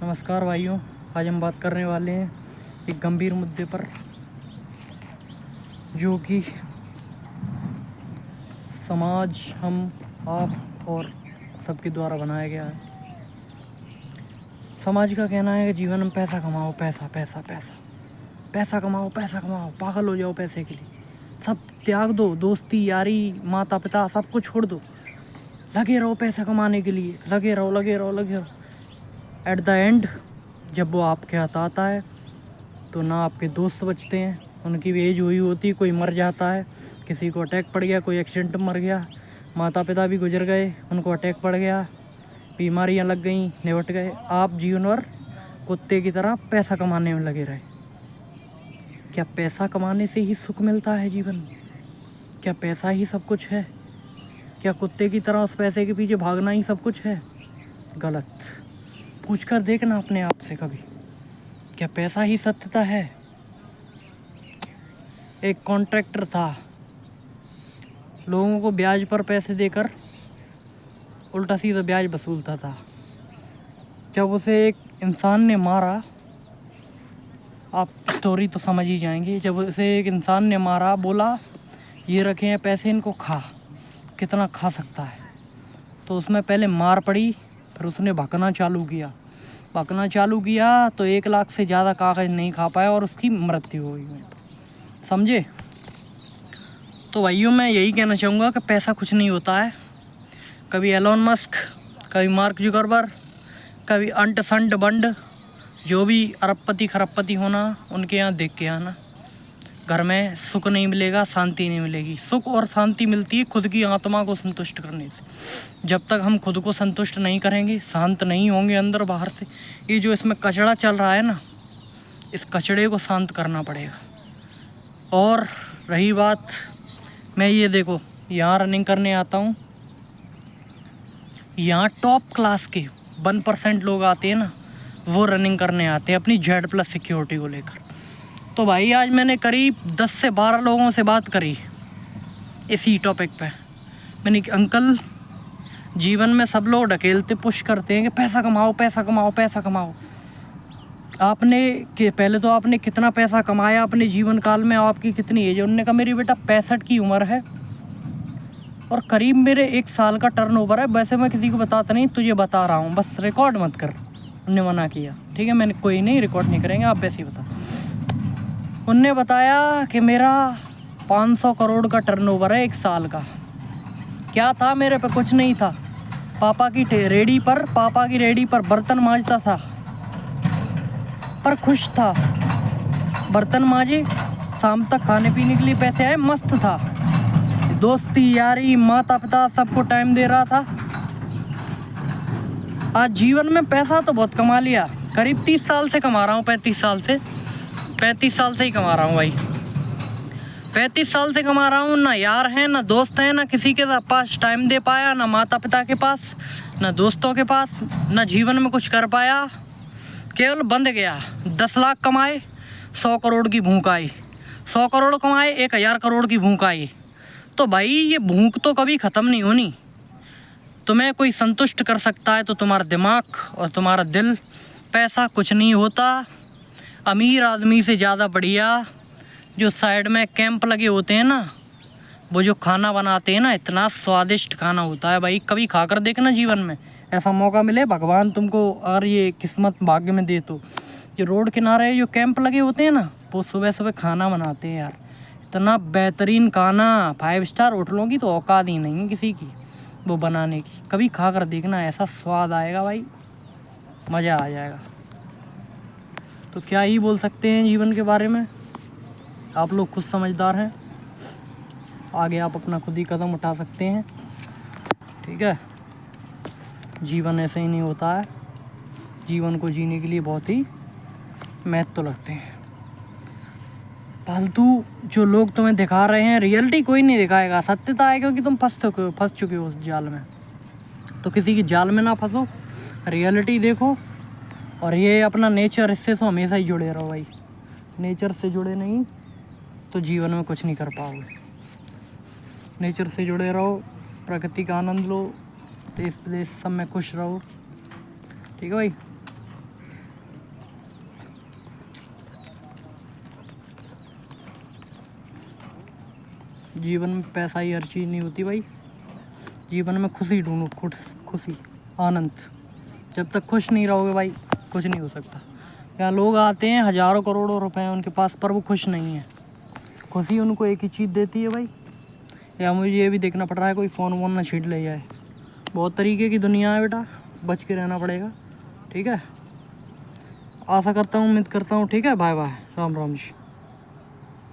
नमस्कार भाइयों, आज हम बात करने वाले हैं एक गंभीर मुद्दे पर, जो कि समाज, हम, आप और सबके द्वारा बनाया गया है। समाज का कहना है कि जीवन में पैसा कमाओ, पैसा पैसा पैसा पैसा कमाओ, पैसा कमाओ, पागल हो जाओ पैसे के लिए, सब त्याग दो, दोस्ती यारी माता पिता सबको छोड़ दो, लगे रहो पैसा कमाने के लिए, लगे रहो लगे रहो लगे रहो। एट द एंड जब वो आपके हाथ आता है तो ना आपके दोस्त बचते हैं, उनकी भी एज हुई होती, कोई मर जाता है, किसी को अटैक पड़ गया, कोई एक्सीडेंट में मर गया, माता पिता भी गुजर गए, उनको अटैक पड़ गया, बीमारियां लग गई, निपट गए। आप जीवन भर कुत्ते की तरह पैसा कमाने में लगे रहे। क्या पैसा कमाने से ही सुख मिलता है जीवन में? क्या पैसा ही सब कुछ है? क्या कुत्ते की तरह उस पैसे के पीछे भागना ही सब कुछ है? गलत। पूछ कर देखना अपने आप से कभी, क्या पैसा ही सत्यता है? एक कॉन्ट्रैक्टर था, लोगों को ब्याज पर पैसे देकर उल्टा सीधा ब्याज वसूलता था। जब उसे एक इंसान ने मारा, आप स्टोरी तो समझ ही जाएंगे, जब उसे एक इंसान ने मारा, बोला ये रखे हैं पैसे, इनको खा, कितना खा सकता है? तो उसमें पहले मार पड़ी, फिर उसने भगना चालू किया तो 1 लाख से ज़्यादा कागज़ नहीं खा पाया और उसकी मृत्यु हो गई। समझे? तो भाइयों, मैं यही कहना चाहूँगा कि पैसा कुछ नहीं होता है। कभी एलोन मस्क, कभी मार्क जुकरबर्ग, कभी अंट संट बंड, जो भी अरबपति खरबपति होना, उनके यहाँ देख के आना। घर में सुख नहीं मिलेगा, शांति नहीं मिलेगी। सुख और शांति मिलती है खुद की आत्मा को संतुष्ट करने से। जब तक हम खुद को संतुष्ट नहीं करेंगे, शांत नहीं होंगे अंदर बाहर से, ये जो इसमें कचड़ा चल रहा है ना, इस कचड़े को शांत करना पड़ेगा। और रही बात, मैं ये देखो, यहाँ रनिंग करने आता हूँ, यहाँ टॉप क्लास के 1% लोग आते हैं ना, वो रनिंग करने आते हैं अपनी Z+ सिक्योरिटी को लेकर। तो भाई आज मैंने करीब 10 से 12 लोगों से बात करी इसी टॉपिक पे। मैंने अंकल, जीवन में सब लोग ढकेलते पुश करते हैं कि पैसा कमाओ पैसा कमाओ पैसा कमाओ। पहले तो आपने कितना पैसा कमाया अपने जीवन काल में, आपकी कितनी एज है? उन्होंने कहा मेरी बेटा 65 की उम्र है और करीब मेरे 1 साल का टर्नओवर है। वैसे मैं किसी को बताता नहीं, तुझे बता रहा हूँ, बस रिकॉर्ड मत कर। उन्होंने मना किया, ठीक है, मैंने कोई नहीं, रिकॉर्ड नहीं करेंगे, आप वैसे ही बता। उनने बताया कि मेरा 500 करोड़ का टर्नओवर है 1 साल का। क्या था मेरे पे? कुछ नहीं था। पापा की रेडी पर बर्तन मांजता था, पर खुश था। बर्तन मांजे, शाम तक खाने पीने के लिए पैसे आए, मस्त था। दोस्ती यारी माता पिता सबको टाइम दे रहा था। आज जीवन में पैसा तो बहुत कमा लिया, करीब 30 साल से कमा रहा हूँ, 35 साल से ही कमा रहा हूँ भाई। 35 साल से कमा रहा हूँ। ना यार हैं, ना दोस्त हैं, ना किसी के पास टाइम दे पाया, ना माता पिता के पास, ना दोस्तों के पास, ना जीवन में कुछ कर पाया। केवल बंद गया। 10 लाख कमाए, 100 करोड़ की भूख आई। 100 करोड़ कमाए, 1000 करोड़ की भूख आई। तो भाई ये भूख तो कभी ख़त्म नहीं होनी। तुम्हें कोई संतुष्ट कर सकता है तो तुम्हारा दिमाग और तुम्हारा दिल। पैसा कुछ नहीं होता। अमीर आदमी से ज़्यादा बढ़िया जो साइड में कैंप लगे होते हैं ना, वो जो खाना बनाते हैं ना, इतना स्वादिष्ट खाना होता है भाई। कभी खाकर देखना जीवन में, ऐसा मौका मिले, भगवान तुमको अगर ये किस्मत भाग्य में दे तो। जो रोड किनारे जो कैंप लगे होते हैं ना, वो सुबह सुबह खाना बनाते हैं यार, इतना बेहतरीन खाना, 5 स्टार होटलों की तो औकात ही नहीं है किसी की वो बनाने की। कभी खा कर देखना, ऐसा स्वाद आएगा भाई, मज़ा आ जाएगा। तो क्या ही बोल सकते हैं जीवन के बारे में, आप लोग खुद समझदार हैं। आगे आप अपना खुद ही कदम उठा सकते हैं, ठीक है। जीवन ऐसे ही नहीं होता है। जीवन को जीने के लिए बहुत ही महत्व लगते हैं। फालतू जो लोग तुम्हें दिखा रहे हैं, रियलिटी कोई नहीं दिखाएगा, सत्यता है, क्योंकि तुम फंस चुके हो उस जाल में। तो किसी की जाल में ना फंसो, रियलिटी देखो। और ये अपना नेचर, इससे तो हमेशा ही जुड़े रहो भाई। नेचर से जुड़े नहीं तो जीवन में कुछ नहीं कर पाओगे। नेचर से जुड़े रहो, प्रकृति का आनंद लो, देश विदेश सब में खुश रहो, ठीक है भाई। जीवन में पैसा ही हर चीज़ नहीं होती भाई। जीवन में खुशी ढूंढो, खुशी, आनंद। जब तक खुश नहीं रहोगे भाई कुछ नहीं हो सकता। यहाँ लोग आते हैं हज़ारों करोड़ों रुपए हैं उनके पास, पर वो खुश नहीं है। खुशी उनको एक ही चीज़ देती है भाई, या मुझे ये भी देखना पड़ रहा है कोई फ़ोन वोन ना छीट ले जाए। बहुत तरीके की दुनिया है बेटा, बच के रहना पड़ेगा। ठीक है, आशा करता हूँ, उम्मीद करता हूँ। ठीक है, बाय बाय, राम राम जी।